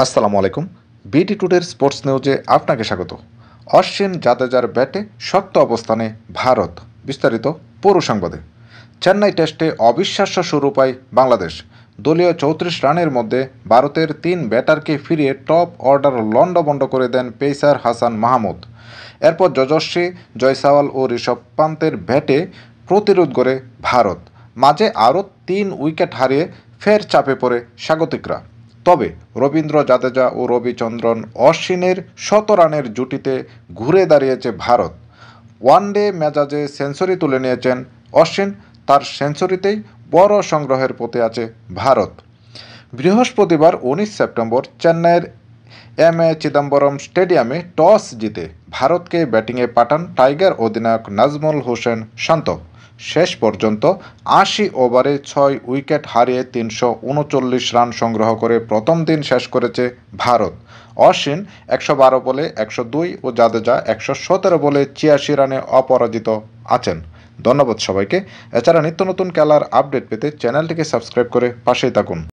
আসসালামু আলাইকুম। বিটি টুডের স্পোর্টস নিউজে আপনাকে স্বাগত। অশ্বিন জাদেজার ব্যাটে শক্ত অবস্থানে ভারত। বিস্তারিত পুরো সংবাদে। চেন্নাই টেস্টে অবিশ্বাস্য শুরু পায় বাংলাদেশ। দলীয় 34 রানের মধ্যে ভারতের 3 ব্যাটারকে ফিরিয়ে টপ অর্ডার লন্ডভন্ড করে দেন পেসার হাসান মাহমুদ। এরপর যশস্বী জয়সওয়াল ও ঋষভ পান্তের ব্যাটে প্রতিরোধ করে ভারত। মাঝে আরও 3 উইকেট হারিয়ে ফের চাপে পড়ে স্বাগতিকরা। তবে রবীন্দ্র জাদেজা ও রবিচন্দ্রন অশ্বিনের 100 রানের জুটিতে ঘুরে দাঁড়িয়েছে ভারত। ওয়ানডে মেজাজে সেঞ্চুরি তুলে নিয়েছেন অশ্বিন। তার সেঞ্চুরিতেই বড় সংগ্রহের পথে আছে ভারত। বৃহস্পতিবার 19 সেপ্টেম্বর চেন্নাইয়ের এ চিদম্বরম স্টেডিয়ামে টস জিতে ভারতকে ব্যাটিংয়ে পাঠান টাইগার অধিনায়ক নাজমুল হোসেন শান্ত। শেষ পর্যন্ত ৮০ ওভারে ৬ উইকেট হারিয়ে ৩৩৯ রান সংগ্রহ করে প্রথম দিন শেষ করেছে ভারত। অশ্বিন ১১২ বলে ১০২ ও জাদেজা ১১৭ বলে ৮৬ রানে অপরাজিত আছেন। ধন্যবাদ সবাইকে। এছাড়া নিত্য নতুন খেলার আপডেট পেতে চ্যানেলটিকে সাবস্ক্রাইব করে পাশেই থাকুন।